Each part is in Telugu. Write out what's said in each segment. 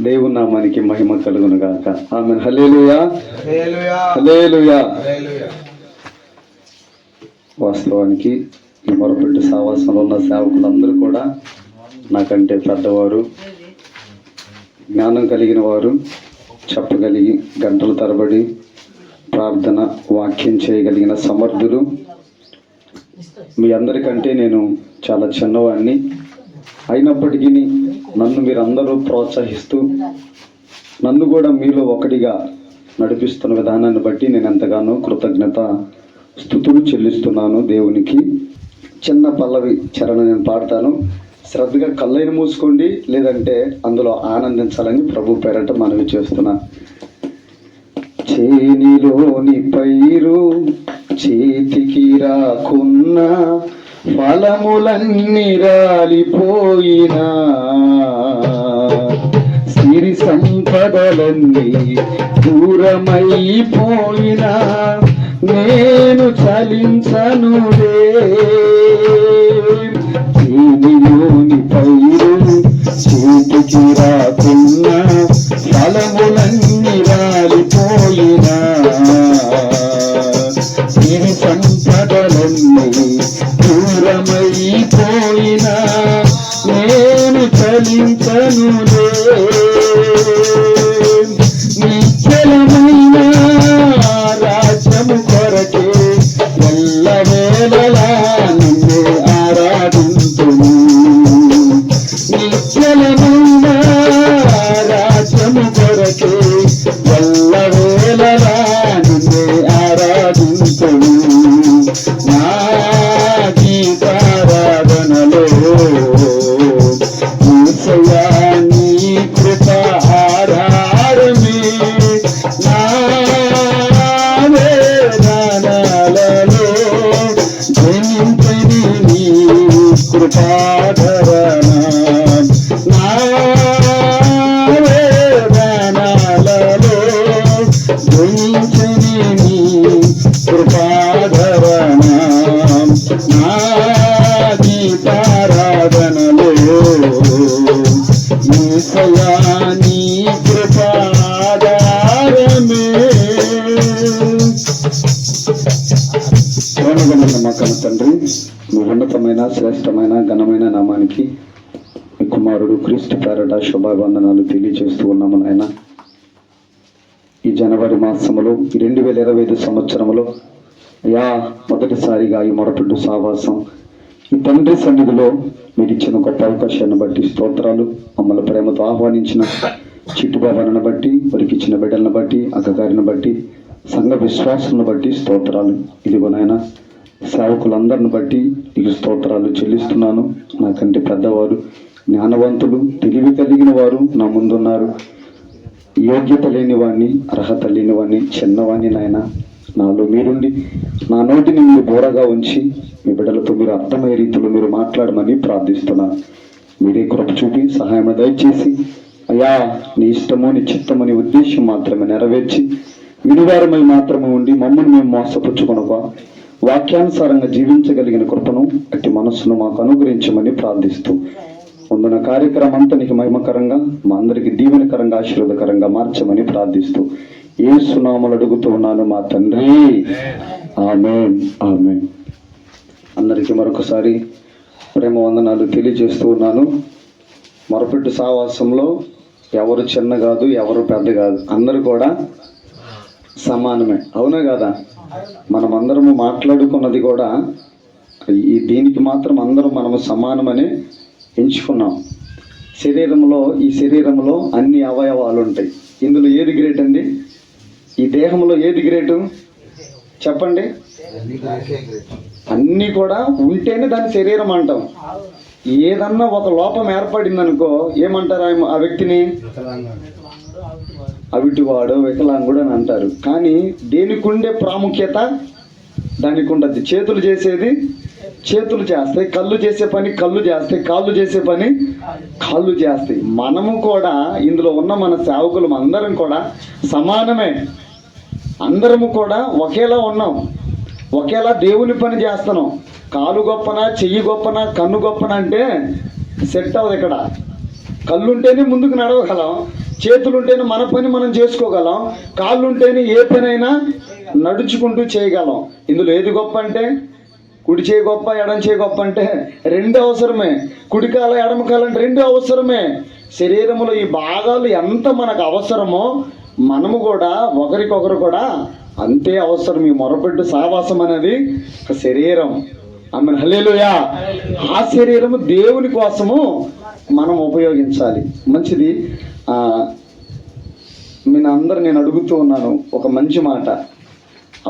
దేవుని నామానికి మహిమ కలుగును గాక. ఆమేన్. హల్లెలూయా, హల్లెలూయా, హల్లెలూయా. హల్లెలూయా. వాస్తవానికి ఈ మొరపెట్టు సావాసంలో ఉన్న సేవకులందరూ కూడా నాకంటే పెద్దవారు, జ్ఞానం కలిగిన వారు, చెప్పగలిగి గంటల తరబడి ప్రార్థన వాక్యం చేయగలిగిన సమర్థులు. మీ అందరికంటే నేను చాలా చిన్నవాడిని. అయినప్పటికీ నన్ను మీరందరూ ప్రోత్సహిస్తూ నన్ను కూడా మీలో ఒకటిగా నడిపిస్తున్న విధానాన్ని బట్టి నేను ఎంతగానో కృతజ్ఞత స్తుతులు చెల్లిస్తున్నాను దేవునికి. చిన్న పల్లవి చరణం నేను పాడతాను. శ్రద్ధగా కళ్ళైన మూసుకోండి, లేదంటే అందులో ఆనందించాలని ప్రభు పేరట మనవి చేస్తున్నా. చేనిలోని పైరు చేతికి రాకున్నా, ఫలములన్నీ రాలిపోయినా, సిరి సంపదలన్నీ దూరమైపోయినా, నేను చలించనులే. చేనిలోని పైరు చేతికి రాకున్నా, ఫలములన్నీ రాలిపోయినా, సిరి సంపదలన్నీ దూరమైపోయినా, నేను చలించనులే. నిశ్చలమైన రాజ్యము కొరకే ఎల్లవేళలా నిన్నే ఆరాధింతును. నిశ్చలమైన రాజ్యము కొరకే ఎల్లవేళలా నిన్నే ఆరాధింతును. నా గీతారాధనలో యేసయ్యా నీ కృప ఆధారమే. నా వేదనలలో జనించని నీ కృపాధరణ. నా వేదనలలో జనించని నీ కృపాధరణ. నా గీతారాధనలో యేసయ్యా నీ కృపాధారమే. ప్రేమగలిగిన మా కన్న తండ్రి, మీ ఉన్నతమైన శ్రేష్టమైన ఘనమైన నామానికి మీ కుమారుడు క్రీస్తు పేరట శుభావందనాలు తెలియజేస్తూ ఉన్నాము నాయన. ఈ జనవరి మాసములో 2025 సంవత్సరంలో మొదటిసారిగా ఈ మొరపెట్టు సావాసం ఈ తండ్రి సన్నిధిలో మీరు ఇచ్చిన గొప్ప అవకాశాన్ని బట్టి స్తోత్రాలు. మమ్మల్ని ప్రేమతో ఆహ్వానించిన చిట్టుబాబాలను బట్టి, వారికి ఇచ్చిన బిడ్డలను బట్టి, అక్కగారిని బట్టి, సంఘ విశ్వాసాలను బట్టి స్తోత్రాలు. ఇదిగో నాయన సేవకులందరిని బట్టి నీకు స్తోత్రాలు చెల్లిస్తున్నాను. నాకంటే పెద్దవారు, జ్ఞానవంతులు, తెలివి కలిగిన వారు నా ముందున్నారు. యోగ్యత లేని వాడిని, అర్హత లేని వాడిని, చిన్నవాడిని నాయన. నాలో మీరుండి నా నోటిని మీరు బోరగా ఉంచి మీ బిడ్డలతో మీరు అర్థమయ్యే రీతిలో మీరు మాట్లాడమని ప్రార్థిస్తున్నాను. మీరే కృప చూపి సహాయం దయచేసి అయ్యా నీ ఇష్టమో నీ చిత్తమో నీ ఉద్దేశం మాత్రమే నెరవేర్చి వినివారమై మాత్రమే ఉండి మమ్మల్ని మేము మోసపుచ్చుకొనక వాక్యానుసారంగా జీవించగలిగిన కృపను అట్టి మనస్సును మాకు అనుగ్రహించమని ప్రార్థిస్తూ ముందున్న కార్యక్రమం అంతా నీకు మహిమకరంగా, మా అందరికి దీవెనకరంగా, ఆశీర్వాదకరంగా మార్చమని ప్రార్థిస్తూ యేసు నామములో అడుగుతూ ఉన్నాను మా తండ్రి. ఆమేన్, ఆమేన్. అందరికీ మరొకసారి ప్రేమ వందనాలు తెలియజేస్తూ ఉన్నాను. మొరపెట్టు సావాసంలో ఎవరు చిన్న కాదు, ఎవరు పెద్ద కాదు, అందరూ కూడా సమానమే. అవునా కదా? మనమందరము మాట్లాడుకున్నది కూడా దీనికి మాత్రం మనము సమానమని ఎంచుకున్నాం. ఈ శరీరంలో అన్ని అవయవాలు ఉంటాయి. ఇందులో ఏది గ్రేట్ అండి? ఈ దేహంలో ఏది గ్రేటు చెప్పండి? అన్నీ కూడా ఉంటేనే దాని శరీరం అంటాం. ఏదన్నా ఒక లోపం ఏర్పడిందనుకో ఏమంటారు ఆ వ్యక్తిని? అవిటివాడు, వికలాంగుడు అని అంటారు. కానీ దేనికి ఉండే ప్రాముఖ్యత దానికి ఉండదు. చేతులు చేసేది చేతులు చేస్తాయి, కళ్ళు చేసే పని కళ్ళు చేస్తాయి, కాళ్ళు చేసే పని కాళ్ళు చేస్తాయి. మనము కూడా ఇందులో ఉన్న మన సేవకులు అందరం కూడా సమానమే. అందరము కూడా ఒకేలా ఉన్నాం, ఒకేలా దేవుని పని చేస్తున్నాం. కాలు గొప్పనా, చెయ్యి గొప్పనా, కన్ను గొప్పనా అంటే సెట్ అవ్వదు. ఇక్కడ కళ్ళు ఉంటేనే ముందుకు నడవగలం, చేతులు ఉంటేనే మన పని మనం చేసుకోగలం, కాళ్ళు ఉంటేనే ఏ పనైనా నడుచుకుంటూ చేయగలం. ఇందులో ఏది గొప్ప అంటే కుడి చేయి గొప్ప, ఎడమ చేయి గొప్ప అంటే రెండు అవసరమే. కుడికాల ఎడమకాల అంటే రెండు అవసరమే. శరీరంలో ఈ భాగాలు ఎంత మనకు అవసరమో మనము కూడా ఒకరికొకరు కూడా అంతే అవసరం. ఈ మొరపెట్టు సావాసం అనేది ఒక శరీరం. ఆమె హల్లెలూయా. ఆ శరీరము దేవుని కోసము మనం ఉపయోగించాలి. మంచిది. నేను అందరు నేను అడుగుతూ ఉన్నాను ఒక మంచి మాట,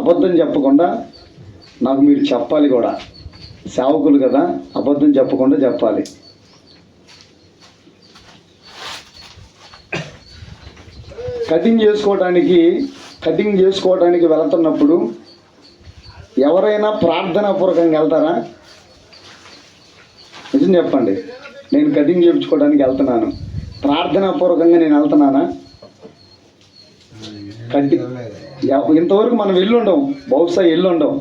అబద్ధం చెప్పకుండా నాకు మీరు చెప్పాలి కూడా. సేవకులు కదా, అబద్ధం చెప్పకుండా చెప్పాలి. కటింగ్ చేసుకోవడానికి వెళ్తున్నప్పుడు ఎవరైనా ప్రార్థనాపూర్వకంగా వెళ్తారా? నిజం చెప్పండి. నేను కటింగ్ చేయించుకోవడానికి వెళ్తున్నాను, ప్రార్థనాపూర్వకంగా నేను వెళ్తున్నానా? ఇంతవరకు మనం వెళ్ళుండం, బహుశా వెళ్ళుండం.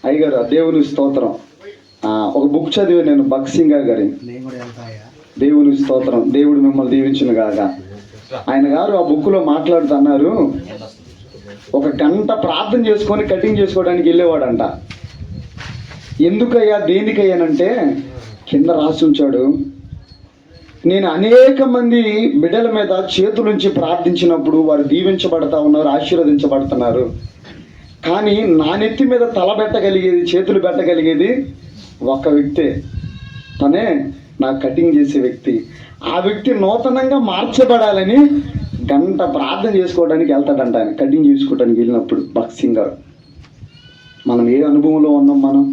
అయ్యగారు దేవుని స్తోత్రం. ఒక బుక్ చదివి నేను, భగత్ సింగ్ గారి దేవుని స్తోత్రం, దేవుడు మిమ్మల్ని దీవించును గాక. ఆయన గారు ఆ బుక్లో మాట్లాడుతున్నారు, ఒక గంట ప్రార్థన చేసుకొని కటింగ్ చేసుకోవడానికి వెళ్ళేవాడంట. ఎందుకయ్యా, దేనికయ్యానంటే కింద రాసి ఉంచాడు, నేను అనేక మంది బిడ్డల మీద చేతులుంచి ప్రార్థించినప్పుడు వారు దీవించబడతా ఉన్నారు, ఆశీర్వదించబడుతున్నారు. కానీ నా నెత్తి మీద తల పెట్టగలిగేది, చేతులు పెట్టగలిగేది ఒక వ్యక్తే. తనే నా కటింగ్ చేసే వ్యక్తి. ఆ వ్యక్తి నూతనంగా మార్చబడాలని గంట ప్రార్థన చేసుకోవడానికి వెళ్తాడంట ఆయన, కటింగ్ చేసుకోవడానికి వెళ్ళినప్పుడు. భగత్ సింగ్ గారు. మనం ఏ అనుభవంలో ఉన్నాం? మనం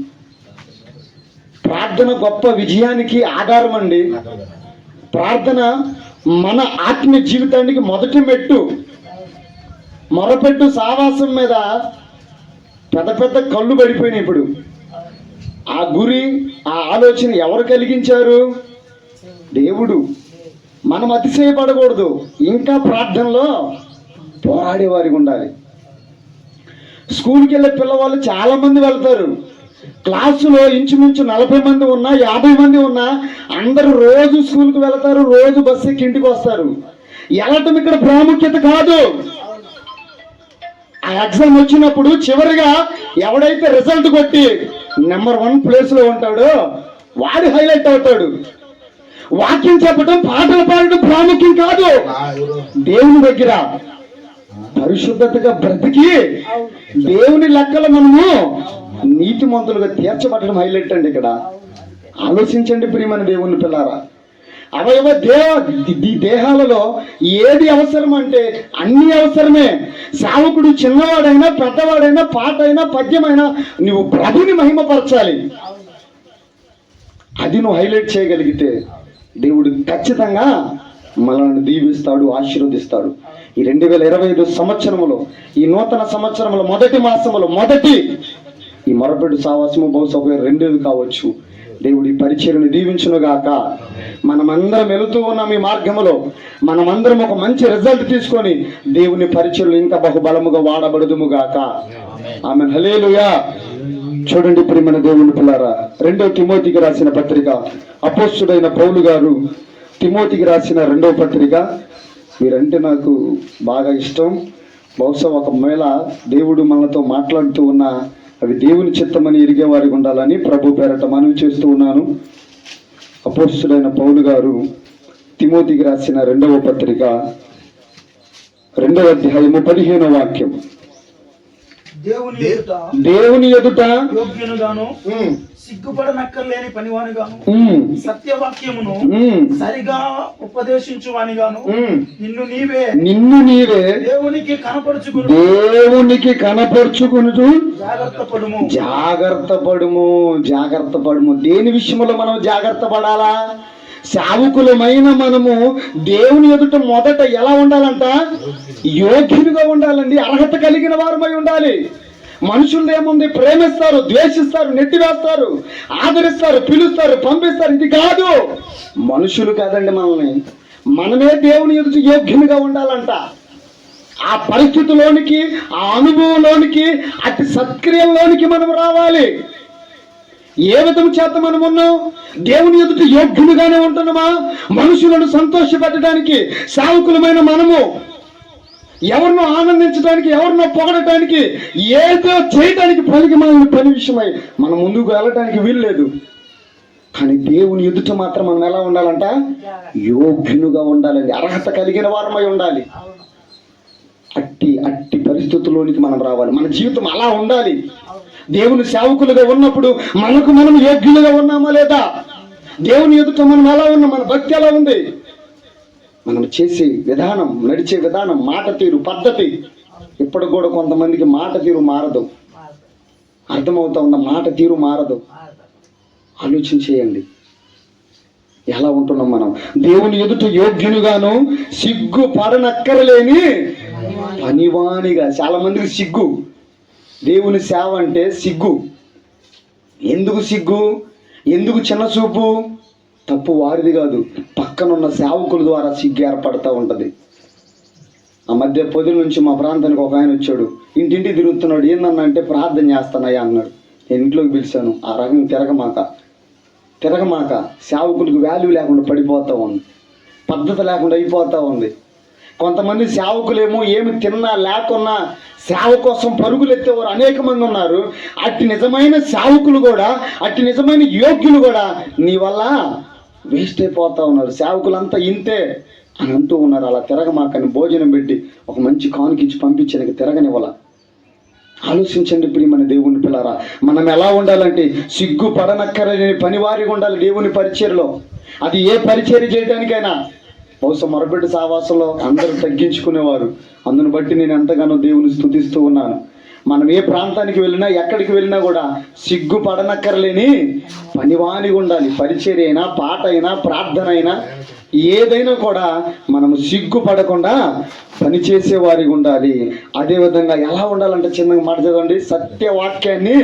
ప్రార్థన గొప్ప విజయానికి ఆధారం అండి. ప్రార్థన మన ఆత్మీయ జీవితానికి మొదటి మెట్టు. మొరపెట్టు సావాసం మీద పెద్ద పెద్ద కళ్ళు పడిపోయినాయి. ఇప్పుడు ఆ గురి, ఆ ఆలోచన ఎవరు కలిగించారు? దేవుడు. మనం అతిశయపడకూడదు, ఇంకా ప్రార్థనలో పోరాడేవారికి ఉండాలి. స్కూల్కి వెళ్ళే పిల్లవాళ్ళు చాలామంది వెళ్తారు. క్లాసులో ఇంచుమించు 40 మంది ఉన్నా, 50 మంది ఉన్నా అందరూ రోజు స్కూల్కి వెళ్తారు, రోజు బస్సు ఎక్కి ఇంటికి వస్తారు. వెళ్ళటం ఇక్కడ ప్రాముఖ్యత కాదు. ఆ ఎగ్జామ్ వచ్చినప్పుడు చివరిగా ఎవడైతే రిజల్ట్ కొట్టి నెంబర్ 1 ప్లేస్లో ఉంటాడో వాడు హైలైట్ అవుతాడు. వాక్యం చెప్పడం, పాటలు పాడటం ప్రాముఖ్యం కాదు. దేవుని దగ్గర పరిశుద్ధతగా బ్రతికి దేవుని లెక్కలో మనము నీతిమంతులుగా తీర్చబడడం హైలైట్ అండి. ఇక్కడ ఆలోచించండి ప్రియమైన దేవుని పిల్లారా. అవయవ దేహాలలో ఏది అవసరం అంటే అన్ని అవసరమే. సేవకుడు చిన్నవాడైనా పెద్దవాడైనా, పాట అయినా పద్యమైనా నువ్వు ప్రభుని మహిమపరచాలి. అది నువ్వు హైలైట్ చేయగలిగితే దేవుడు ఖచ్చితంగా మనల్ని దీవిస్తాడు, ఆశీర్వదిస్తాడు. ఈ 2025 సంవత్సరములో, ఈ నూతన సంవత్సరంలో మొదటి మాసములో ఈ మొరపెట్టు సావాసము బహుశా 2 కావచ్చు. దేవుడి పరిచర్యను దీవించునుగాక. మనమందరం వెళుతూ ఉన్నాం ఈ మార్గములో. మనమందరం ఒక మంచి రిజల్ట్ తీసుకొని దేవుని పరిచర్యలు ఇంకా బహుబలముగా వాడబడుదుముగాక. ఆమేన్. హల్లెలూయా. చూడండి ప్రియమైన దేవుని పిల్లారా, 2 తిమోతికి రాసిన పత్రిక, అపోస్తుడైన పౌలు గారు తిమోతికి రాసిన 2వ పత్రిక. మీరంటే నాకు బాగా ఇష్టం. బహుశా ఒక మేళ దేవుడు మనతో మాట్లాడుతూ ఉన్నా అవి దేవుని చిత్తమని ఎరిగే వారికి ఉండాలని ప్రభు పేరట మనవి చేస్తూ ఉన్నాను. అపోస్తుడైన పౌలు గారు తిమోతికి రాసిన 2వ పత్రిక 2వ అధ్యాయము 15వ వాక్యం. దేవుని ఎదుట యోగ్యునుగాను, సిగ్గుపడనక్కర్లేని పనివానిగాను, సత్యవాక్యమును సరిగా ఉపదేశించువానిగాను నిన్ను నీవే దేవునికి కనపరుచుకును జాగ్రత్త పడుము. దేని విషయంలో మనం జాగ్రత్త పడాలా? సేవకులమైన మనము దేవుని ఎదుట మొదట ఎలా ఉండాలంట? యోగ్యునిగా ఉండాలండి. అర్హత కలిగిన వారమై ఉండాలి. మనుషులు ఏముంది, ప్రేమిస్తారు, ద్వేషిస్తారు, నెట్టివేస్తారు, ఆదరిస్తారు, పిలుస్తారు, పంపిస్తారు. ఇది కాదు. మనుషులు కాదండి మనమే దేవుని ఎదుట యోగ్యునిగా ఉండాలంట. ఆ పరిస్థితిలోనికి, ఆ అనుభవంలోనికి, అతి సత్క్రియలోనికి మనం రావాలి. ఏ విధం చేత మనం ఉన్నాం? దేవుని ఎదుట యోగ్యులుగానే ఉంటున్నామా? మనుషులను సంతోషపెట్టడానికి సేవకులమైన మనము ఎవరినో ఆనందించడానికి, ఎవరినో పొగడటానికి, ఏదో చేయడానికి పని విషయమై మనం ముందుకు వెళ్ళటానికి వీల్లేదు. కానీ దేవుని ఎదుట మాత్రం మనం ఎలా ఉండాలంట? యోగ్యులుగా ఉండాలండి, అర్హత కలిగిన వారమై ఉండాలి. అట్టి పరిస్థితుల్లోనికి మనం రావాలి. మన జీవితం అలా ఉండాలి. దేవుని సేవకులుగా ఉన్నప్పుడు మనకు మనం యోగ్యులుగా ఉన్నామా లేదా? దేవుని ఎదుట మనం ఎలా ఉన్నాం? మన భక్తి ఎలా ఉంది? మనం చేసే విధానం, నడిచే విధానం, మాట తీరు, పద్ధతి. ఇప్పటికి కూడా కొంతమందికి మాట తీరు మారదు. అర్థమవుతా ఉన్న మాట తీరు మారదు. ఆలోచన చేయండి, ఎలా ఉంటున్నాం మనం? దేవుని ఎదుట యోగ్యునిగాను సిగ్గు పడనక్కరలేని పనివానిగా. చాలా మందికి సిగ్గు. దేవుని సేవ అంటే సిగ్గు. ఎందుకు సిగ్గు? ఎందుకు చిన్న చూపు? తప్పు వారిది కాదు, పక్కనున్న సేవకుల ద్వారా సిగ్గు ఏర్పడుతూ ఉంటుంది. ఆ మధ్య పొదుల నుంచి మా ప్రాంతానికి ఒక ఆయన వచ్చాడు, ఇంటింటి తిరుగుతున్నాడు. ఏందన్నా అంటే ప్రార్థన చేస్తానయ్యా అన్నాడు. నేను ఇంట్లోకి పిలిచాను. ఆ రకం తిరగమాక సేవకులకు వాల్యూ లేకుండా పడిపోతూ ఉంది, పద్ధతి లేకుండా అయిపోతూ ఉంది. కొంతమంది సేవకులేమో ఏమి తిన్నా లేకున్నా సేవ కోసం పరుగులు ఎత్తేవారు అనేక మంది ఉన్నారు. అట్టి నిజమైన సేవకులు కూడా, అట్టి నిజమైన యోగ్యులు కూడా నీ వల్ల వేస్ట్ అయిపోతూ ఉన్నారు. సేవకులంతా ఇంతే అని అంటూ ఉన్నారు. అలా తిరగమాకని భోజనం పెట్టి ఒక మంచి కానుకిచ్చి పంపించడానికి తిరగనివ్వాల. ఆలోచించండి ప్రియమైన దేవుని పిల్లరా, మనం ఎలా ఉండాలంటే సిగ్గు పడనక్కరలేని పనివారిగా ఉండాలి దేవుని పరిచర్యలో. అది ఏ పరిచర్య చేయడానికైనా. బహుశా మొరబిడ్డ సావాసంలో అందరూ తగ్గించుకునేవారు. అందును బట్టి నేను ఎంతగానో దేవుని స్తుతిస్తూ ఉన్నాను. మనం ఏ ప్రాంతానికి వెళ్ళినా, ఎక్కడికి వెళ్ళినా కూడా సిగ్గు పడనక్కరలేని పనివానిగా ఉండాలి. పరిచర్య అయినా, పాట అయినా, ప్రార్థన అయినా, ఏదైనా కూడా మనము సిగ్గు పడకుండా పనిచేసే వారికి ఉండాలి. అదేవిధంగా ఎలా ఉండాలంటే చిన్నగా మాట చదవండి. సత్యవాక్యాన్ని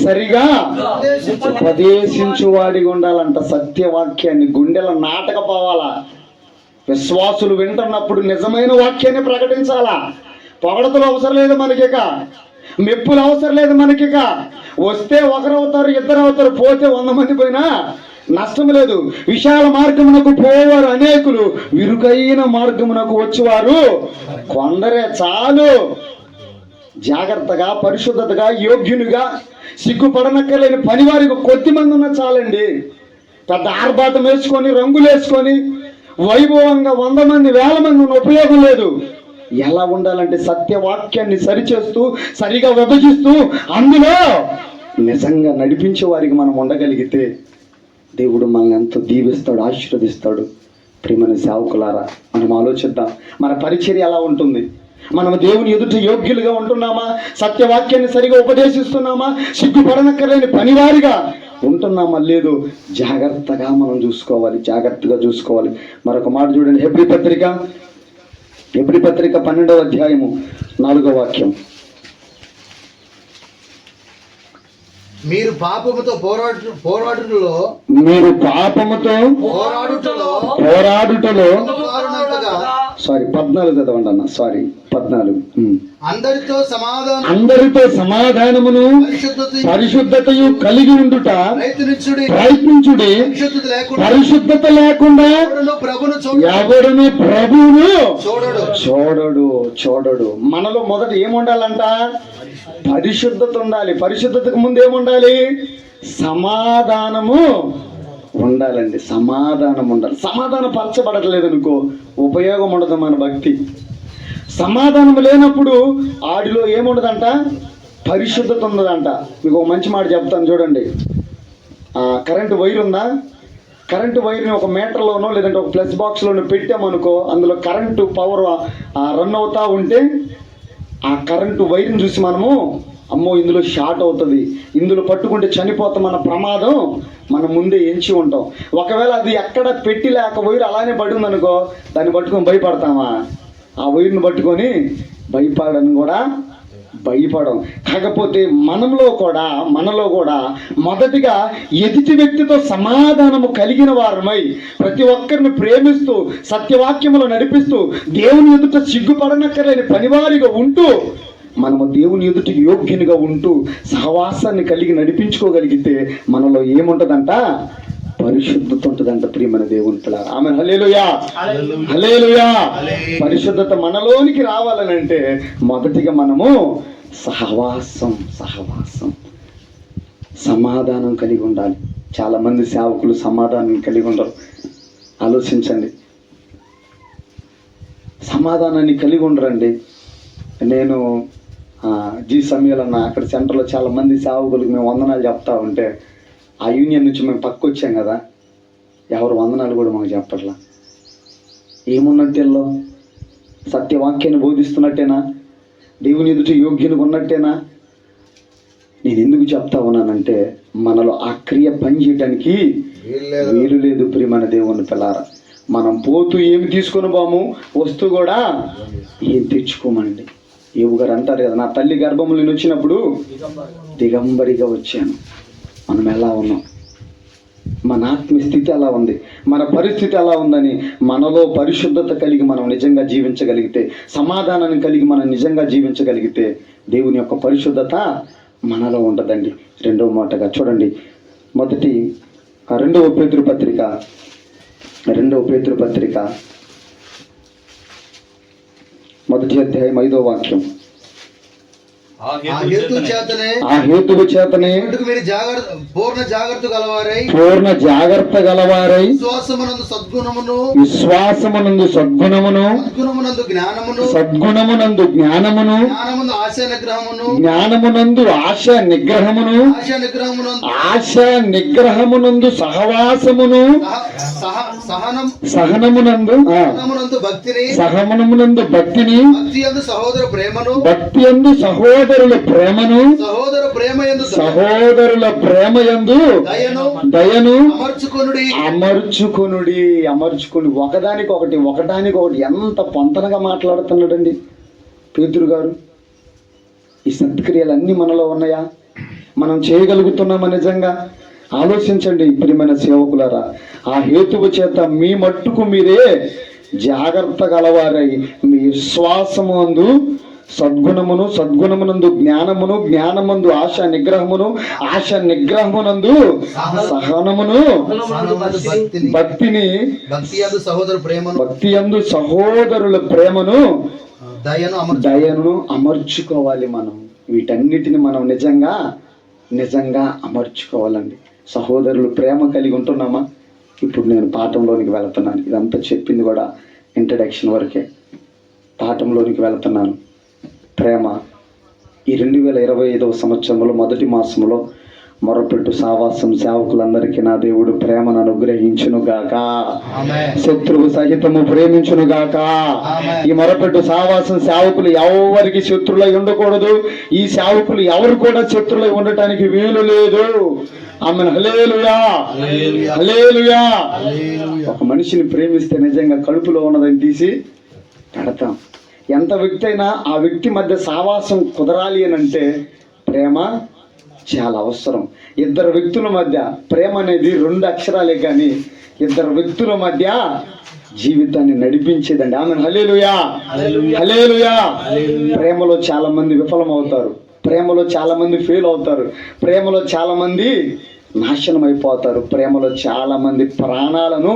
సరిగా ఉపదేశించు వాడిగా ఉండాలంట. సత్యవాక్యాన్ని గుండెల నాటకపోవాలా. విశ్వాసులు వింటున్నప్పుడు నిజమైన వాక్యాన్ని ప్రకటించాలా. పొగడతలు అవసరం లేదు మనకిక, మెప్పులు అవసరం లేదు మనకిక. వస్తే ఒకరు అవుతారు, ఇద్దరు అవుతారు, పోతే 100 మంది పోయినా నష్టం లేదు. విశాల మార్గమునకు పోవారు అనేకులు, విరుకైన మార్గమునకు వచ్చేవారు కొందరే. చాలు. జాగ్రత్తగా, పరిశుద్ధతగా, యోగ్యునిగా, సిగ్గుపడనక్కర్లేని పనివారికి కొద్ది మంది ఉన్నా చాలండి. పెద్ద ఆర్భాటం వేసుకొని, రంగులు వేసుకొని వైభవంగా 100 మంది 1000 మంది ఉన్న ఉపయోగం లేదు. ఎలా ఉండాలంటే సత్యవాక్యాన్ని సరిచేస్తూ, సరిగా విభజిస్తూ, అందులో నిజంగా నడిపించే వారికి మనం ఉండగలిగితే దేవుడు మనల్ని ఎంతో దీవిస్తాడు, ఆశీర్వదిస్తాడు. ప్రియమైన సేవకులారా, మనం ఆలోచిద్దాం. మన పరిచర్య ఎలా ఉంటుంది? మనం దేవుని ఎదుట యోగ్యులుగా ఉంటున్నామా? సత్యవాక్యాన్ని సరిగా ఉపదేశిస్తున్నామా? సిగ్గుపడనక్కర్లేని పనివారిగా ఉంటున్నామా? లేదు. జాగ్రత్తగా మనం చూసుకోవాలి, జాగ్రత్తగా చూసుకోవాలి. మరొక మాట చూడండి. హెబ్రీ పత్రిక 12వ అధ్యాయము 4వ వాక్యం. మీరు పాపముతో పోరాడుటలో సారీ 14 చదవండి అన్న. సారీ 14. అందరితో సమాధానమును పరిశుద్ధతయు కలిగి ఉండుట ప్రయత్నించుడి. పరిశుద్ధత లేకుండా ఎవరును ప్రభువును చూడడు. మనలో మొదట ఏముండాలంట? పరిశుద్ధత ఉండాలి. పరిశుద్ధతకు ముందు ఏముండాలి? సమాధానము ఉండాలండి. సమాధానం ఉండాలి. సమాధానం పరచబడట్లేదు అనుకో, ఉపయోగం ఉండదు మన భక్తి. సమాధానం లేనప్పుడు ఆడిలో ఏముండదంట? పరిశుద్ధత ఉండదంట. మీకు ఒక మంచి మాట చెప్తాను చూడండి. కరెంటు వైర్ ఉందా? కరెంటు వైర్ని ఒక మీటర్లోనో లేదంటే ఒక ప్లస్ బాక్స్లోనో పెట్టామనుకో, అందులో కరెంటు పవర్ రన్ అవుతా ఉంటే ఆ కరెంటు వైర్ని చూసి మనము అమ్మో ఇందులో షార్ట్ అవుతుంది, ఇందులో పట్టుకుంటే చనిపోతామన్న ప్రమాదం మనం ముందే ఎంచి ఉంటాం. ఒకవేళ అది ఎక్కడ పెట్టి లేక వైర్ అలానే పడి ఉందనుకో, దాన్ని పట్టుకొని భయపడతామా? ఆ వైర్ని పట్టుకొని భయపడం. కాకపోతే మనలో కూడా మొదటిగా ఎదుటి వ్యక్తితో సమాధానము కలిగిన వారమై, ప్రతి ఒక్కరిని ప్రేమిస్తూ, సత్యవాక్యములో నడిపిస్తూ, దేవుని ఎదుట సిగ్గుపడనక్కర్లేని పనివారిగా ఉంటూ మనము దేవుని ఎదుట యోగ్యునిగా ఉంటూ సహవాసాన్ని కలిగి నడిపించుకోగలిగితే మనలో ఏముంటదంట? పరిశుద్ధత ఉంటుందంట. ప్రియమైన దేవుని పిల్లలు, ఆమె హల్లెలూయా, హల్లెలూయా. పరిశుద్ధత మనలోనికి రావాలనంటే మొదటిగా మనము సహవాసం సమాధానం కలిగి ఉండాలి. చాలా మంది సేవకులు సమాధానం కలిగి ఉండరు. ఆలోచించండి, సమాధానాన్ని కలిగి ఉండరండి. నేను జీ సమయాలన్న అక్కడ సెంటర్లో చాలా మంది సేవకులకు మేము వందనాలు చెప్తా ఉంటే ఆ యూనియన్ నుంచి మేము పక్క వచ్చాం కదా, ఎవరు వందనాలు కూడా మాకు చెప్పట్లా. ఏమున్నట్టేలో సత్యవాక్యాన్ని బోధిస్తున్నట్టేనా? దేవుని ఎదుట యోగ్యునిగా ఉన్నట్టేనా? నేను ఎందుకు చెప్తా ఉన్నానంటే మనలో ఆ క్రియ పని చేయడానికి వీలు లేదు. ప్రియమైన దేవుని పిల్లారా, మనం పోతూ ఏమి తీసుకొని పోము, వస్తూ కూడా ఏం తెచ్చుకోమండి. ఏవు గారు అంటారు కదా, నా తల్లి గర్భంలో నేను వచ్చినప్పుడు దిగంబరిగా వచ్చాను. మనం ఎలా ఉన్నాం? మన ఆత్మీయ స్థితి ఎలా ఉంది? మన పరిస్థితి ఎలా ఉందని మనలో పరిశుద్ధత కలిగి మనం నిజంగా జీవించగలిగితే, సమాధానాన్ని కలిగి మనం నిజంగా జీవించగలిగితే దేవుని యొక్క పరిశుద్ధత మనలో ఉంటుందండి. రెండవ మాటగా చూడండి, రెండవ పేతురు పత్రిక 1వ అధ్యాయం 5వ వాక్యం. ఆ హేతువు చేతనే మీరు పూర్ణ జాగ్రత్త గలవారై విశ్వాసమునందు సద్గుణమును సద్గుణమునందు జ్ఞానమును జ్ఞానమునందు ఆశా నిగ్రహమునందు సహవాసమును సహనమునందు భక్తిని భక్తి యందు సహోదరుల ప్రేమయందు దయను అమర్చుకొనుడి. ఒకదానికొకటి ఎంత పొంతనగా మాట్లాడుతున్నాడండి పేతురు గారు. ఈ సత్క్రియలన్నీ మనలో ఉన్నాయా? మనం చేయగలుగుతున్నామా? నిజంగా ఆలోచించండి ప్రియమైన సేవకులారా. ఆ హేతువు చేత మీ మట్టుకు మీరే జాగ్రత్త గలవారై మీ విశ్వాసమందు సద్గుణమునందు జ్ఞానమునందు ఆశా నిగ్రహమునందు సహనమును భక్తి యందు సహోదరుల ప్రేమను దయను అమర్చుకోవాలి. మనం వీటన్నిటిని మనం నిజంగా అమర్చుకోవాలండి. సహోదరులు ప్రేమ కలిగి ఉంటున్నామా? ఇప్పుడు నేను పాఠంలోనికి వెళుతున్నాను. ఇదంతా చెప్పింది కూడా ఇంట్రడక్షన్ వరకే. పాఠంలోనికి వెళుతున్నాను. ప్రేమ ఈ 2025వ సంవత్సరంలో మొదటి మాసంలో మొరపెట్టు సావాసం సేవకులందరికీ నా దేవుడు ప్రేమను అనుగ్రహించునుగాక, శత్రువు సహితము ప్రేమించునుగాక. ఈ మొరపెట్టు సావాసం సేవకులు ఎవరికి శత్రులై ఉండకూడదు. ఈ సేవకులు ఎవరు కూడా శత్రులై ఉండటానికి వీలు లేదు. ఆమె హల్లెలూయా, హల్లెలూయా. ఒక మనిషిని ప్రేమిస్తే నిజంగా కడుపులో ఉన్నదని తీసి పెడతాం. ఎంత వ్యక్తి అయినా ఆ వ్యక్తి మధ్య సావాసం కుదరాలి అని అంటే ప్రేమ చాలా అవసరం. ఇద్దరు వ్యక్తుల మధ్య ప్రేమ అనేది 2 అక్షరాలే, కానీ ఇద్దరు వ్యక్తుల మధ్య జీవితాన్ని నడిపించేదండి. ఆమె హల్లెలూయా, హల్లెలూయా. ప్రేమలో చాలా మంది విఫలమవుతారు, ప్రేమలో చాలా మంది ఫెయిల్ అవుతారు, ప్రేమలో చాలా మంది నాశనం అయిపోతారు, ప్రేమలో చాలా మంది ప్రాణాలను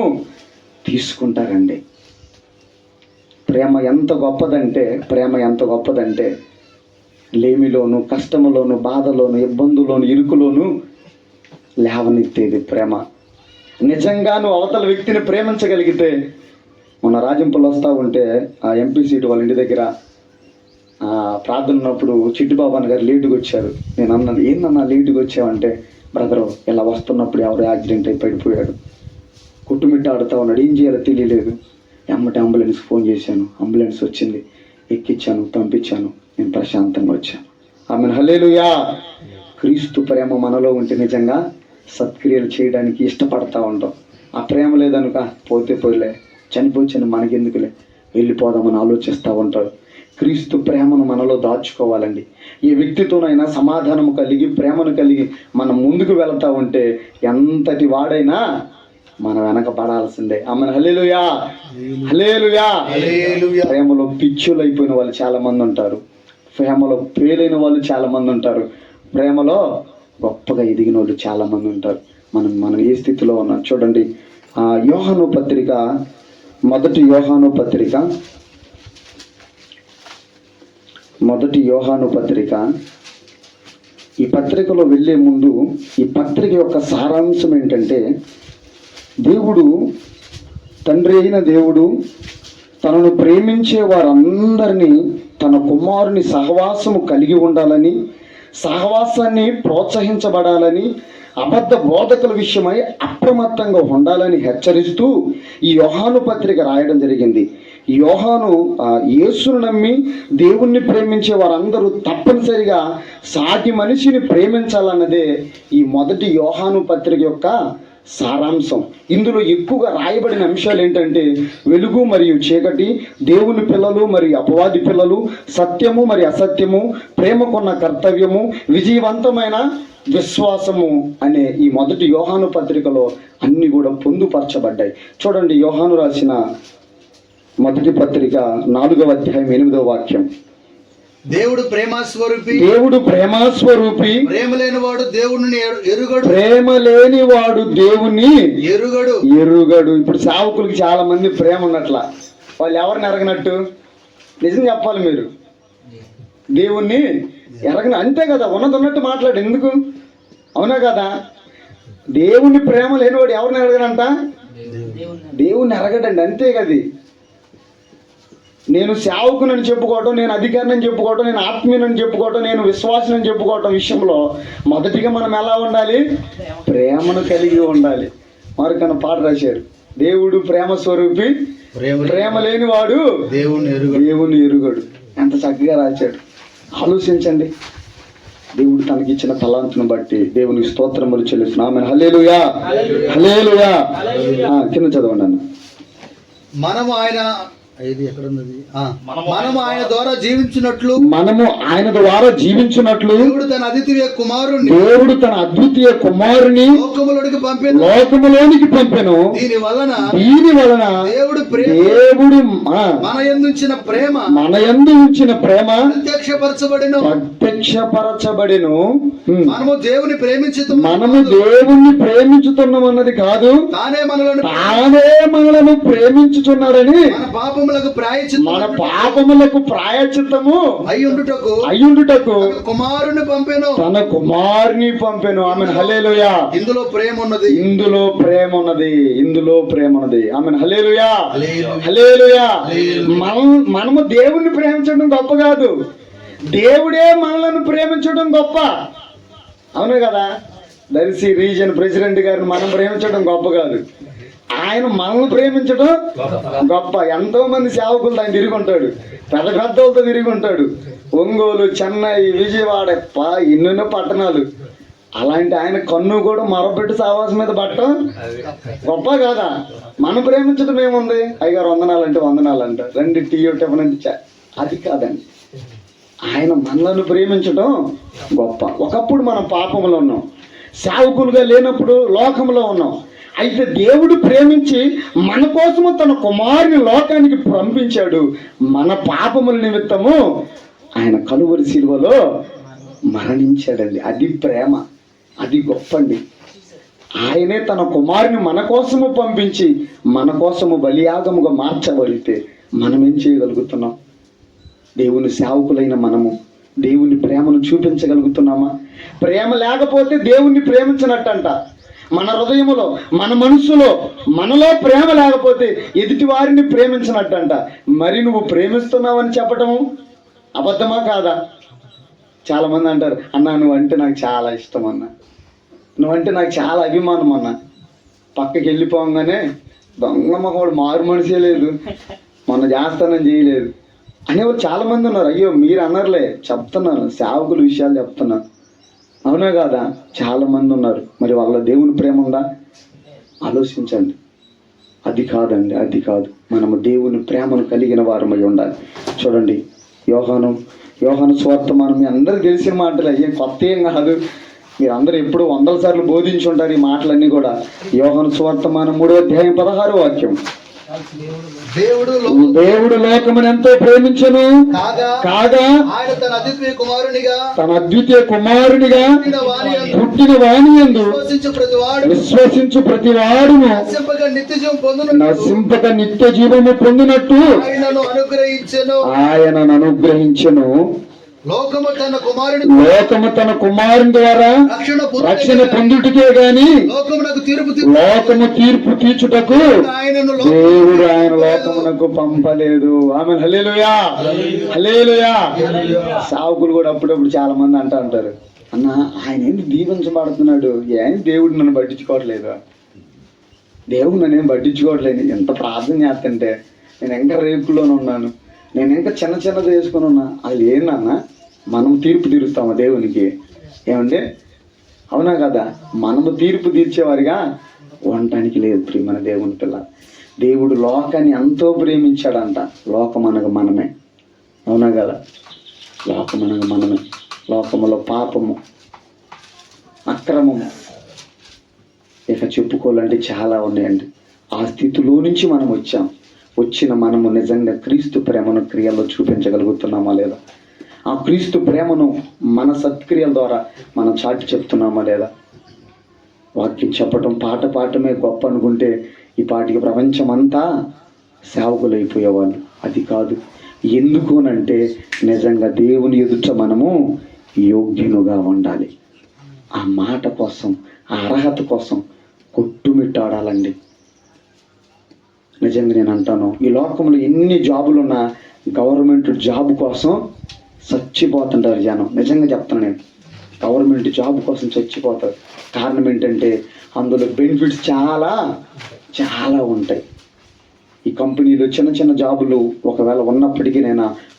తీసుకుంటారండి. ప్రేమ ఎంత గొప్పదంటే లేమిలోను, కష్టములోను, బాధలోను, ఇబ్బందులోను, ఇరుకులోను లేవనెత్తేది ప్రేమ. నిజంగా నువ్వు అవతల వ్యక్తిని ప్రేమించగలిగితే, మొన్న రాజంపల్లి వస్తూ ఉంటే ఆ ఎంపీ సీటు వాళ్ళ ఇంటి దగ్గర ప్రార్థన ఉన్నప్పుడు చిట్టిబాబు గారు లేటుగా వచ్చారు. నేను అన్నాను, ఏందన్నా లేటుగా వచ్చావంటే, బ్రదరు ఇలా వస్తున్నప్పుడు ఎవరు యాక్సిడెంట్ అయి పడిపోయాడు, కుట్టుమిట్టాడుతూ ఉన్నాడు, ఏం చేయాలో తెలియలేదు. ఎమ్మటి అంబులెన్స్ ఫోన్ చేశాను, అంబులెన్స్ వచ్చింది, ఎక్కించాను, పంపించాను, నేను ప్రశాంతంగా వచ్చాను. ఆమె హల్లెలూయా. క్రీస్తు ప్రేమ మనలో ఉంటే నిజంగా సత్క్రియలు చేయడానికి ఇష్టపడతా ఉంటాం. ఆ ప్రేమ లేదనుక పోతే పోయిలే, చనిపోయాను మనకెందుకులే, వెళ్ళిపోదామని ఆలోచిస్తూ ఉంటారు. క్రీస్తు ప్రేమను మనలో దాచుకోవాలండి. ఏ వ్యక్తితోనైనా సమాధానము కలిగి ప్రేమను కలిగి మనం ముందుకు వెళ్తా ఉంటే ఎంతటి వాడైనా మనం వెనక పడాల్సిందే. ఆమె హల్లెలూయా, హల్లెలూయా. ప్రేమలో పిచ్చులైపోయిన వాళ్ళు చాలా మంది ఉంటారు. ప్రేమలో ఫెయిలైన వాళ్ళు చాలామంది ఉంటారు, ప్రేమలో గొప్పగా ఎదిగిన వాళ్ళు చాలామంది ఉంటారు. మనం ఏ స్థితిలో ఉన్నాం చూడండి. యోహాను పత్రిక, మొదటి యోహాను పత్రిక ఈ పత్రికలో వెళ్ళే ముందు ఈ పత్రిక యొక్క సారాంశం ఏంటంటే, తండ్రి అయిన దేవుడు తనను ప్రేమించే వారందరినీ తన కుమారుని సహవాసము కలిగి ఉండాలని, సహవాసాన్ని ప్రోత్సహించబడాలని, అబద్ధ బోధకుల విషయమై అప్రమత్తంగా ఉండాలని హెచ్చరిస్తూ ఈ యోహాను పత్రిక రాయడం జరిగింది. యోహాను యేసును నమ్మి దేవుణ్ణి ప్రేమించే వారందరూ తప్పనిసరిగా సాటి మనిషిని ప్రేమించాలన్నదే ఈ మొదటి యోహాను పత్రిక యొక్క సారాంశం. ఇందులో ఎక్కువగా రాయబడిన అంశాలు ఏంటంటే, వెలుగు మరియు చీకటి, దేవుని పిల్లలు మరియు అపవాది పిల్లలు, సత్యము మరియు అసత్యము, ప్రేమకున్న కర్తవ్యము, విజయవంతమైన విశ్వాసము అనే ఈ మొదటి యోహాను పత్రికలో అన్ని కూడా పొందుపరచబడ్డాయి. చూడండి, యోహాను రాసిన మొదటి పత్రిక 4వ అధ్యాయం 8వ వాక్యం. దేవుడు ప్రేమస్వరూపి, ప్రేమ లేనివాడు దేవుణ్ణి ఎరుగడు. ఇప్పుడు సేవకులకి చాలా మంది ప్రేమ ఉన్నట్ల, వాళ్ళు ఎవరిని ఎరగనట్టు? నిజం చెప్పాలి, మీరు దేవుణ్ణి ఎరగను అంతే కదా, ఉన్నది ఉన్నట్టు మాట్లాడు ఎందుకు, అవునా కదా? దేవుని ప్రేమ లేనివాడు ఎవరిని ఎరగనంట? దేవుణ్ణి ఎరగడండి, అంతే కది. నేను సేవకునని చెప్పుకోవటం, నేను అధికారిని చెప్పుకోవటం, నేను ఆత్మీయునని చెప్పుకోవటం, నేను విశ్వాసనని చెప్పుకోవటం విషయంలో మొదటిగా మనం ఎలా ఉండాలి? ప్రేమను కలిగి ఉండాలి. మరొకన పాట రాశారు, దేవుడు ప్రేమ స్వరూపి, ప్రేమ లేనివాడు దేవుని ఎరుగడు. ఎంత చక్కగా రాశాడు. ఆలోచించండి. దేవుడు తనకిచ్చిన తలాంతును బట్టి దేవునికి స్తోత్రములు చెల్లిస్తున్నాం. ఆమేన్. హల్లెలూయా, హల్లెలూయా. కింద చదవండి అన్న. మనము ఆయన ఆయన ద్వారా జీవించినట్లు దేవుడు తన అద్వితీయ కుమారుని లోకములోనికి పంపెను. దీని వలన దేవుడు మన యందు ఉంచిన ప్రేమ ప్రత్యక్షపరచబడెను. మనము దేవుని ప్రేమించుతున్నామన్నది కాదు, తానే మనలను ప్రేమించుచున్నాడని మన పాపములకు ప్రాయశ్చిత్తము అయ్యుండుటకు తన కుమారుని పంపెను. ఆమేన్. హల్లెలూయా. ఇందులో ప్రేమ ఉన్నది. ఆమేన్. హల్లెలూయా, హల్లెలూయా. మనము దేవుణ్ణి ప్రేమించడం గొప్ప కాదు, దేవుడే మనలను ప్రేమించడం గొప్ప. అవును కదా? దర్శి రీజన్ ప్రెసిడెంట్ గారిని మనం ప్రేమించడం గొప్ప కాదు, ఆయన మనల్ని ప్రేమించడం గొప్ప. ఎంతో మంది సేవకులతో ఆయన తిరిగి ఉంటాడు, పెద్ద పెద్దలతో తిరిగి ఉంటాడు, ఒంగోలు, చెన్నై, విజయవాడ, ఎన్నెన్నో పట్టణాలు. అలాంటి ఆయన కన్ను కూడా మరపెట్టి సావాసం మీద పట్టడం గొప్ప కాదా? మనం ప్రేమించడం ఏముంది? అయ్యగారు వందనాలంట, రండి టీ టిఫిన్ అంటే, అది కాదండి. ఆయన మనలను ప్రేమించడం గొప్ప. ఒకప్పుడు మనం పాపంలో ఉన్నాం, సేవకులుగా లేనప్పుడు లోకంలో ఉన్నాం. అయితే దేవుడు ప్రేమించి మన కోసము తన కుమారుని లోకానికి పంపించాడు. మన పాపముల నిమిత్తము ఆయన కలువరి శిలువలో మరణించాడండి. అది ప్రేమ, అది గొప్పండి. ఆయనే తన కుమారుని మన కోసము పంపించి మన కోసము బలియాగముగా మార్చబడితే మనం ఏం చేయగలుగుతున్నాం? దేవుని సేవకులైన మనము దేవుని ప్రేమను చూపించగలుగుతున్నామా? ప్రేమ లేకపోతే దేవుణ్ణి ప్రేమించినట్టంట. మన హృదయములో, మన మనసులో, మనలో ప్రేమ లేకపోతే ఎదుటి వారిని ప్రేమించినట్టంట. మరి నువ్వు ప్రేమిస్తున్నావని చెప్పటము అబద్ధమా కాదా? చాలా మంది అంటారు, అన్నా నువ్వంటే నాకు చాలా ఇష్టం అన్న, నువ్వంటే నాకు చాలా అభిమానం అన్న. పక్కకి వెళ్ళిపోగానే దొంగ మగవాడు, మారు మనిషే లేదు, మొన్న చేస్తానని చేయలేదు అనేవారు చాలా మంది ఉన్నారు. అయ్యో మీరు అన్నారులే, చెప్తున్నాను, సేవకుల విషయాలు చెప్తున్నాను, అవునా కాదా? చాలా మంది ఉన్నారు. మరి వాళ్ళ దేవుని ప్రేమ ఉందా? ఆలోచించండి. అది కాదండి, అది కాదు. మనము దేవుని ప్రేమను కలిగిన వారమై ఉండాలి. చూడండి, యోహాను సువార్తమానం మీ అందరికి తెలిసిన మాటలు, అయ్యే కొత్త ఏం కాదు. మీరు అందరూ ఎప్పుడు 100 సార్లు బోధించి ఉంటారు ఈ మాటలన్నీ కూడా. యోహాను సువార్తమానం 3వ అధ్యాయం 16వ వాక్యం. దేవుడు లోకమును ఎంతో ప్రేమించెను కాగా ఆయన తన అద్వితీయ కుమారునిగా పుట్టిన వాని యందు విశ్వసించు ప్రతి వాడును నశింపక నిత్య జీవము పొందినట్టు ఆయనను అనుగ్రహించెను. లోకము తన కుమారుని ద్వారా రక్షణ పొందుటకే గాని లోకము తీర్పు తీర్చుటకు దేవుడు ఆయన లోకమునకు పంపలేదు. ఆమె హల్లెలూయా, హల్లెలూయా. సావుకులు కూడా అప్పుడప్పుడు చాలా మంది అంటారు, అన్న ఆయన ఏంటి దీవించబడుతున్నాడు, ఏం దేవుడు నన్ను పట్టించుకోవట్లేదు, దేవుడు నన్నేం పట్టించుకోవట్లేదు, ఎంత ప్రార్థన చేస్తుంటే నేను ఇంకా రేపులోనే ఉన్నాను, నేను ఇంకా చిన్నది వేసుకుని ఉన్నా. అది ఏందన్నా, మనం తీర్పు తీరుస్తామా దేవునికి? ఏమంటే అవునా కదా, మనము తీర్పు తీర్చేవారిగా ఉండటానికి లేదు. ప్రియమైన దేవుని పిల్ల, దేవుడు లోకాన్ని ఎంతో ప్రేమించాడంట. లోకమనగా మనమే, అవునా కదా, లోకమనగా మనమే. లోకములో పాపము, అక్రమము, ఇక చెప్పుకోవాలంటే చాలా ఉన్నాయండి. ఆ స్థితిలో నుంచి మనం వచ్చిన మనము నిజంగా క్రీస్తు ప్రేమను క్రియల్లో చూపించగలుగుతున్నామా లేదా? ఆ క్రీస్తు ప్రేమను మన సత్క్రియల ద్వారా మనం చాటి చెప్తున్నామా లేదా? వాక్యం చెప్పటం, పాట పాడటమే గొప్ప అనుకుంటే ఈ పాటికి ప్రపంచం అంతా సేవకులు అయిపోయేవాళ్ళు. అది కాదు. ఎందుకునంటే నిజంగా దేవుని ఎదుట మనము యోగ్యునుగా ఉండాలి. ఆ మాట కోసం, ఆ అర్హత కోసం కొట్టుమిట్టాడాలండి. నిజంగా నేను అంటాను, ఈ లోకంలో ఎన్ని జాబులున్నా గవర్నమెంట్ జాబ్ కోసం చచ్చిపోతుంటారు జనం. నిజంగా చెప్తాను నేను, గవర్నమెంట్ జాబ్ కోసం చచ్చిపోతారు. కారణం ఏంటంటే అందులో బెనిఫిట్స్ చాలా ఉంటాయి. ఈ కంపెనీలో చిన్న జాబులు ఒకవేళ ఉన్నప్పటికీ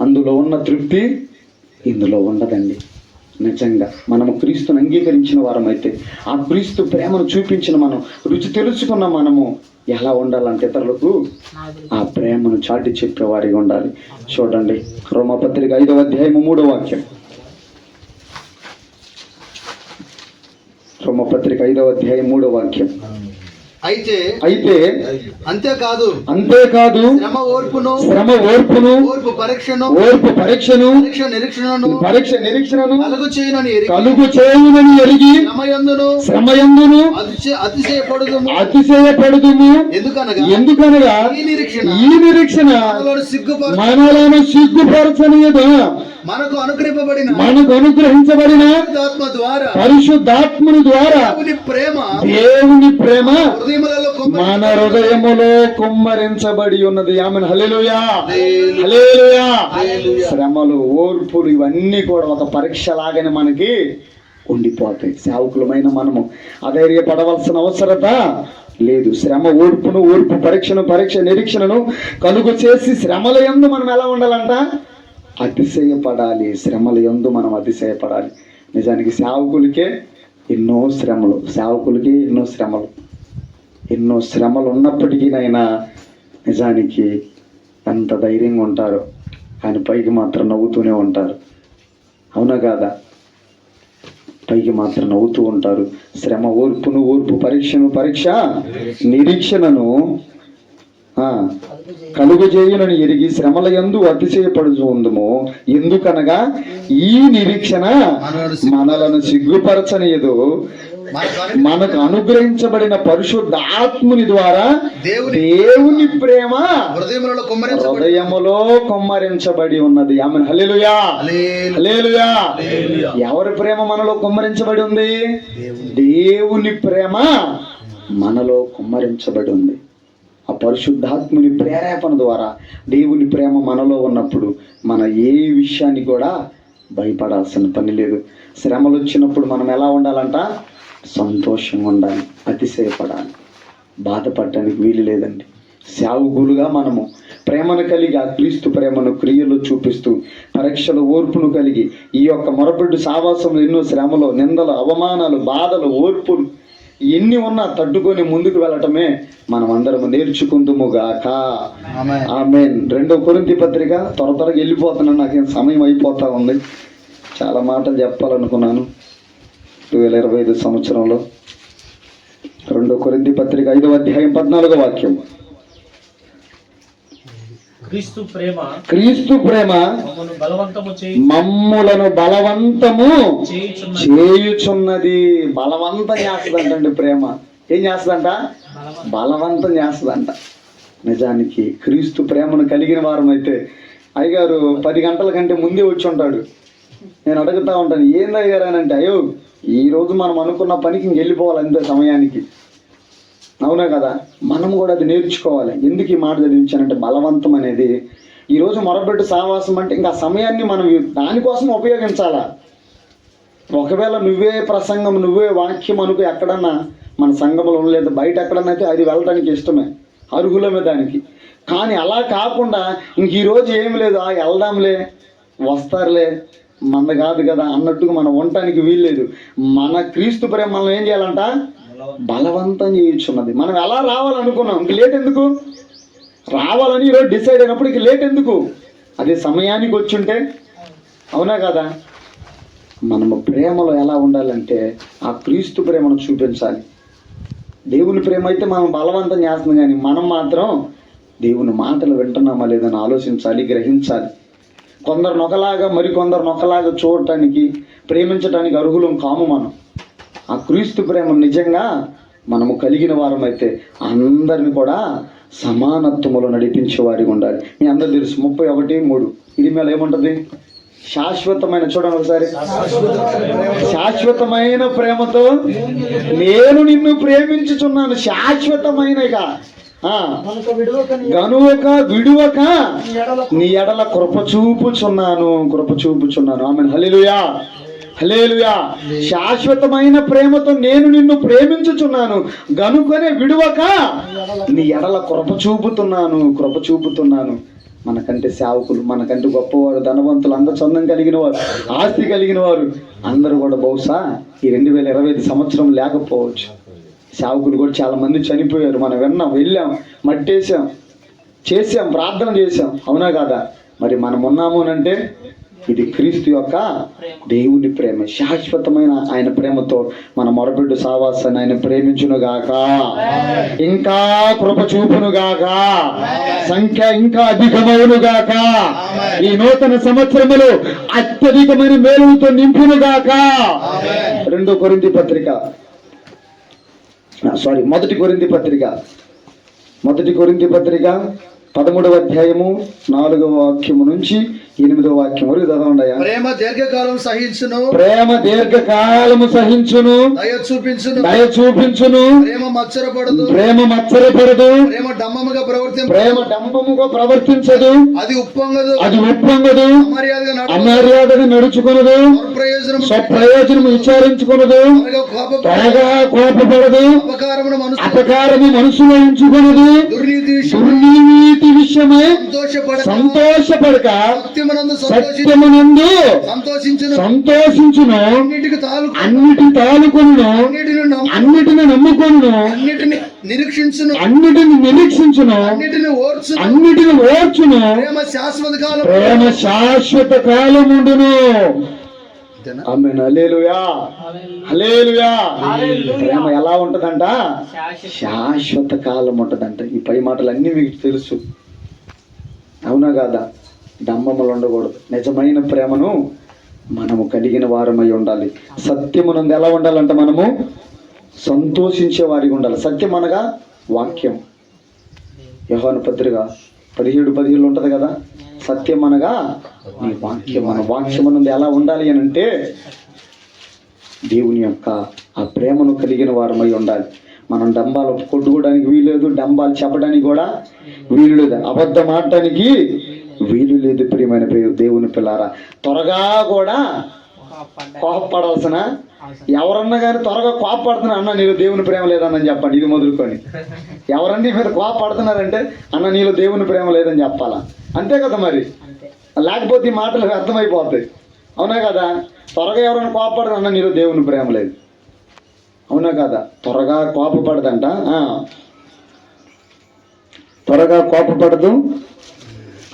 అందులో ఉన్న తృప్తి ఇందులో ఉండదండి. నిజంగా మనము క్రీస్తుని అంగీకరించిన వారమైతే, ఆ క్రీస్తు ప్రేమను చూపించిన మనం, రుచి తెలుసుకున్న మనము ఎలా ఉండాలంటే ఇతరులకు ఆ ప్రేమను చాటి చెప్పేవారిగా ఉండాలి. చూడండి, రోమపత్రిక 5వ అధ్యాయము 3వ వాక్యం. రోమపత్రిక 5వ అధ్యాయం 3వ వాక్యం. అయితే అంతేకాదు శ్రమ ఓర్పును ఓర్పు పరీక్షను కలుగు చేయునని ఎరిగి శ్రమయందును అతిశయపడుదుము. ఎందుకనగా ఈ నిరీక్షణ మనలను సిగ్గుపరచనియదు, మనకు అనుగ్రహించబడిన పరిశుద్ధాత్మను ద్వారా దేవుని ప్రేమ మన హృదయములో కుమ్మరించబడి ఉన్నది. ఆమేన్, హల్లెలూయా, హల్లెలూయా. శ్రమలు, ఓర్పులు ఇవన్నీ కూడా ఒక పరీక్ష లాగానే మనకి ఉండిపోతాయి. సేవకులమైన మనము అధైర్యపడవలసిన అవసరత లేదు. శ్రమ ఓర్పు పరీక్ష నిరీక్షణను కలుగు చేసి శ్రమల యందు మనం ఎలా ఉండాలంట? అతిశయపడాలి. శ్రమల యందు మనం అతిశయపడాలి. నిజానికి సేవకులకే ఎన్నో శ్రమలు ఉన్నప్పటికీనైనా నిజానికి ఎంత ధైర్యంగా ఉంటారు, కానీ పైకి మాత్రం నవ్వుతూనే ఉంటారు. అవునా కాదా? పైకి మాత్రం నవ్వుతూ ఉంటారు. శ్రమ ఓర్పు పరీక్ష నిరీక్షణను కలుగు చేయునని ఎరిగి శ్రమల యందు అతిశయపడుచుందుము. ఎందుకనగా ఈ నిరీక్షణ మనలను సిగ్గుపరచనియదు, మనకు అనుగ్రహించబడిన పరిశుద్ధాత్ముని ద్వారా దేవుని ప్రేమ హృదయములో కుమ్మరించబడి ఉన్నది. ఆమేన్, హల్లెలూయా, హల్లెలూయా. ఎవరి ప్రేమ మనలో కుమ్మరించబడి ఉంది? దేవుని ప్రేమ మనలో కుమ్మరించబడి ఉంది. ఆ పరిశుద్ధాత్ముని ప్రేరేపణ ద్వారా దేవుని ప్రేమ మనలో ఉన్నప్పుడు మన ఏ విషయాన్ని కూడా భయపడాల్సిన పని లేదు. శ్రమలు వచ్చినప్పుడు మనం ఎలా ఉండాలంట? సంతోషంగా ఉండాలి, అతిశయపడాలి, బాధపడటానికి వీలు లేదండి. సేవకులుగా మనము ప్రేమను కలిగి, ఆ క్రీస్తు ప్రేమను క్రియలు చూపిస్తూ, పరీక్షలు ఓర్పును కలిగి, ఈ యొక్క మొరపెట్టు సావాసంలో ఎన్నో శ్రమలు, నిందలు, అవమానాలు, బాధలు, ఓర్పులు ఎన్ని ఉన్నా తట్టుకొని ముందుకు వెళ్ళటమే మనం అందరం నేర్చుకుందుముగాక. ఆమేన్. 2 కొరింథీ పత్రిక త్వరగా వెళ్ళిపోతున్నాను, నాకేం సమయం అయిపోతా ఉంది. చాలా మాటలు చెప్పాలనుకున్నాను 2025 సంవత్సరంలో. 2 కొరింథీ పత్రిక 5వ అధ్యాయం 14వ వాక్యం. క్రీస్తు ప్రేమ క్రీస్తు ప్రేమ మమ్ములను బలవంతము చేయుచున్నది. బలవంతం చేస్తుందంటండి ప్రేమ. ఏం చేస్తుందంట? బలవంతం చేస్తుందంట. నిజానికి క్రీస్తు ప్రేమను కలిగిన వారం అయితే అయ్యగారు 10 గంటల కంటే ముందే వచ్చి ఉంటాడు. నేను అడుగుతా ఉంటాను, ఏంది అయ్యారు అని అంటే, అయ్యో ఈరోజు మనం అనుకున్న పనికి ఇంక వెళ్ళిపోవాలి అంతే సమయానికి. అవునా కదా? మనం కూడా అది నేర్చుకోవాలి. ఎందుకు ఈ మాట చదివించానంటే, బలవంతం అనేది ఈరోజు మొరబెట్టు సావాసం అంటే ఇంకా సమయాన్ని మనం దానికోసం ఉపయోగించాలా. ఒకవేళ నువ్వే ప్రసంగం, నువ్వే వాక్యం అనుకో ఎక్కడన్నా మన సంఘంలో లేదు, బయట ఎక్కడన్నా అయితే అది వెళ్ళడానికి ఇష్టమే, అర్హులమే దానికి. కానీ అలా కాకుండా ఇంక ఈరోజు ఏమి లేదు, వెళ్దాంలే వస్తారులే మన కాదు కదా అన్నట్టుగా మనం ఉండటానికి వీల్లేదు. మన క్రీస్తు ప్రేమ మనం ఏం చేయాలంట? బలవంతం చేయించున్నది. మనం ఎలా రావాలనుకున్నాం, ఇంక లేట్ ఎందుకు? రావాలని ఈరోజు డిసైడ్ అయినప్పుడు ఇంక లేట్ ఎందుకు? అదే సమయానికి వచ్చుంటే. అవునా కదా? మనము ప్రేమలో ఎలా ఉండాలంటే ఆ క్రీస్తు ప్రేమను చూపించాలి. దేవుని ప్రేమ అయితే మనం బలవంతం చేస్తున్నాం, కానీ మనం మాత్రం దేవుని మాటలు వింటున్నామా లేదని ఆలోచించాలి, గ్రహించాలి. కొందరు నొకలాగా మరికొందరు నొకలాగా చూడటానికి, ప్రేమించడానికి అర్హులం కాము మనం. ఆ క్రీస్తు ప్రేమ నిజంగా మనము కలిగిన వారం అయితే అందరిని కూడా సమానత్వములో నడిపించే వారికి ఉండాలి. మీ అందరు తెలుసు 31:3 ఇది మీద ఏముంటుంది? శాశ్వతమైన, చూడండి ఒకసారి, శాశ్వతమైన ప్రేమతో నేను నిన్ను ప్రేమించుచున్నాను. శాశ్వతమైన గనువక విడువక నీ ఎడల కృప చూపుచున్నాను. ఆమేన్. హల్లెలూయా, హల్లెలూయా. శాశ్వతమైన ప్రేమతో నేను నిన్ను ప్రేమించుచున్నాను గనుకనే విడువక నీ ఎడల కృప చూపుతున్నాను. మనకంటే సేవకులు, మనకంటే గొప్పవారు, ధనవంతులు, అందరూ చందం కలిగిన వారు, ఆస్తి కలిగిన వారు అందరూ కూడా బహుశా ఈ 2025 సంవత్సరం లేకపోవచ్చు. సేవకులు కూడా చాలా మంది చనిపోయారు. మనం విన్నాం, వెళ్ళాం, మట్టేసాం, చేసాం, ప్రార్థన చేసాం. అవునా కాదా? మరి మనం ఉన్నాము అంటే ఇది క్రీస్తు యొక్క దేవుని ప్రేమ, శాశ్వతమైన ఆయన ప్రేమతో మన మొరబిడ్డు సావాసాన్ని ఆయన ప్రేమించునుగాక, ఇంకా కృప చూపునుగాక, సంఖ్య ఇంకా అధికమవునుగాక, ఈ నూతన సంవత్సరములో అత్యధికమైన మేలుతో నింపునుగాక. 1 కొరింథీ పత్రిక 1 కొరింథీ పత్రిక 13వ అధ్యాయము 4వ వాక్యము నుంచి 8వ వాక్యం వరకు చదవండి. ప్రేమ దీర్ఘకాలం సహించును, దయ చూపించును, ప్రేమ మత్సరపడదు, ప్రేమ డంబముగా ప్రవర్తించదు, అది ఉప్పొంగదు, అమర్యాదగా నడుచుకొనదు, స్వప్రయోజనము విచారించుకొనదు, త్వరగా కోపపడదు, అపకారము మనసులో ఉంచుకొనదు, దుర్నీతి విషయమై సంతోషపడక సత్యమునందు సంతోషించును, అన్నిటిని తాలుకొనును, అన్నిటిని నమ్ముకొనును, అన్నిటిని నిరీక్షించును, అన్నిటిని ఓర్చును, ప్రేమ శాశ్వత కాలముండును. ఆమేన్. హల్లెలూయా, హల్లెలూయా. ప్రేమ ఎలా ఉంటదంట? శాశ్వత కాలం ఉంటదంట. ఈ పై మాటలన్నీ మీకు తెలుసు. అవునా కాదా? డంబములు ఉండకూడదు. నిజమైన ప్రేమను మనము కలిగిన వారమై ఉండాలి. సత్యమునందు ఎలా ఉండాలంట? మనము సంతోషించే వారికి ఉండాలి. సత్యం అనగా వాక్యం. యోహాను పత్రిక 17:17 ఉంటది కదా, సత్యం అనగా నీ వాక్యం. మన వాక్యమునందు ఎలా ఉండాలి అని అంటే దేవుని యొక్క ఆ ప్రేమను కలిగిన వారమై ఉండాలి. మనం డంబాలు కొట్టుకోవడానికి వీల్లేదు, డంబాలు చెప్పడానికి కూడా వీలు లేదు, అబద్ధం ఆడటానికి వీలు లేదు. ప్రియమైన దేవుని పిల్లారా, త్వరగా కూడా కోపపడాల్సిన, ఎవరన్నా కానీ త్వరగా కోపపడుతున్నా అన్న నీలో దేవుని ప్రేమ లేదన్నని చెప్పండి. ఇది మొదలుకొని ఎవరన్నీ మీరు కోపపడుతున్నారంటే అన్న నీలో దేవుని ప్రేమ లేదని చెప్పాలా. అంతే కదా మరి, లేకపోతే ఈ మాటలు అర్థమైపోతాయి. అవునా కదా? త్వరగా ఎవరైనా కోపపడదు అన్న నీలో దేవుని ప్రేమ లేదు. అవునా కదా? త్వరగా కోపపడదంట, త్వరగా కోపపడదు,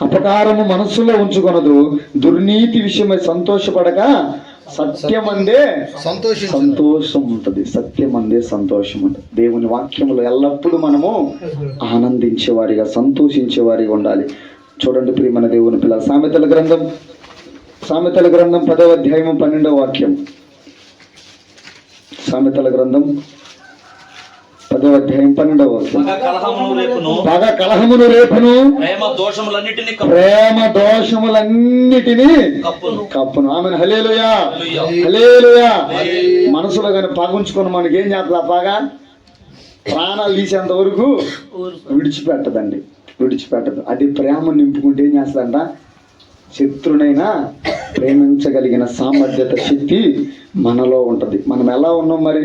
అపకారము మనస్సులో ఉంచుకొనదు, దుర్నీతి విషయమై సంతోషపడక సత్యమందే సంతోషం ఉంటుంది. సత్యమందే సంతోషం ఉంటుంది. దేవుని వాక్యములో ఎల్లప్పుడూ మనము ఆనందించేవారిగా, సంతోషించేవారిగా ఉండాలి. చూడండి ప్రియమైన దేవుని పిల్ల, సామెతల గ్రంథం 10వ అధ్యాయం 12వ వాక్యం. సామెతల గ్రంథం 10వ అధ్యాయం 12వ వాక్యం. పగ కలహమును రేపును ప్రేమ దోషములన్నిటిని కప్పును. ఆమెను హల్లెలూయా, హల్లెలూయా. మనసులో కానీ పగ ఉంచుకొని మనకి ఏం చేస్తుంది? ఆ పగ ప్రాణాలు తీసేంత వరకు విడిచిపెట్టదండి, విడిచిపెట్టదు. అది ప్రేమ నింపుకుంటే ఏం చేస్తుందంట? శత్రునైనా ప్రేమించగలిగిన సామర్థ్యత, శక్తి మనలో ఉంటుంది. మనం ఎలా ఉన్నాం మరి?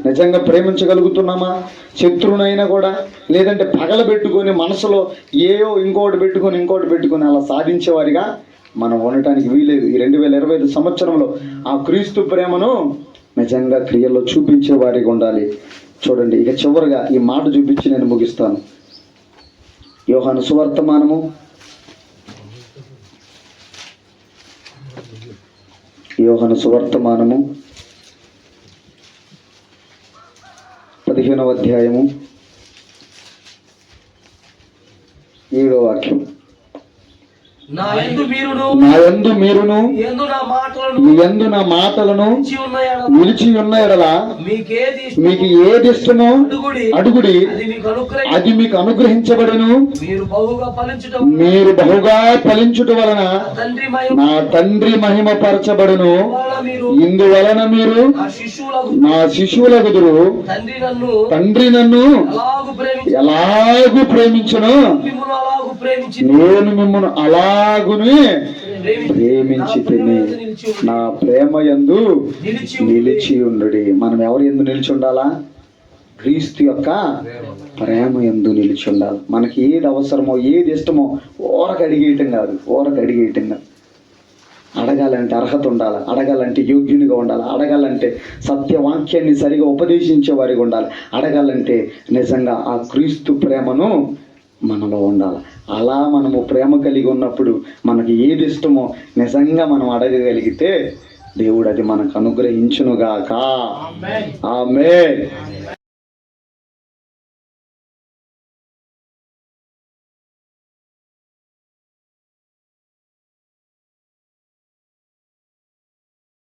నిజంగా ప్రేమించగలుగుతున్నామా? శత్రునైనా కూడా, లేదంటే పగలబెట్టుకొని మనసులో ఇంకోటి పెట్టుకొని అలా సాధించేవారిగా మనం ఉండటానికి వీలేదు. ఈ 2025 సంవత్సరంలో ఆ క్రీస్తు ప్రేమను నిజంగా క్రియల్లో చూపించే వారిగా ఉండాలి. చూడండి, ఇక చివరిగా ఈ మాట చూపించి నేను ముగిస్తాను. యోహాను సువర్తమానము 15వ అధ్యాయము 7వ వాక్యం. నా యందు మీరును యందు నా మాటలను నిలిచి ఉన్న ఎడల మీకు ఏది ఇష్టమో అడుగుడి, అది మీకు అనుగ్రహించబడును. మీరు బహుగా ఫలించుట వలన నా తండ్రి మహిమ పరచబడును. ఇందువలన మీరు నా శిశువులగుదురు. తండ్రి నన్ను ఎలాగూ ప్రేమించును, నేను మిమ్మల్ని అలాగునే ప్రేమించి తిని నా ప్రేమ యందు నిలిచి ఉండుడి. మనం ఎవరి యందు నిలిచి ఉండాలా? క్రీస్తు యొక్క ప్రేమ యందు నిలిచి ఉండాలి. మనకి ఏది అవసరమో, ఏది ఇష్టమో ఊరకు అడిగేయటం కాదు. అడగాలంటే అర్హత ఉండాలి, అడగాలంటే యోగ్యునిగా ఉండాలి, అడగాలంటే సత్యవాక్యాన్ని సరిగా ఉపదేశించే వారిగా ఉండాలి, అడగాలంటే నిజంగా ఆ క్రీస్తు ప్రేమను మనలో ఉండాలి. అలా మనము ప్రేమ కలిగి ఉన్నప్పుడు మనకి ఏది ఇష్టమో నిజంగా మనం అడగగలిగితే దేవుడు అది మనకు అనుగ్రహించునుగాక. ఆమేన్.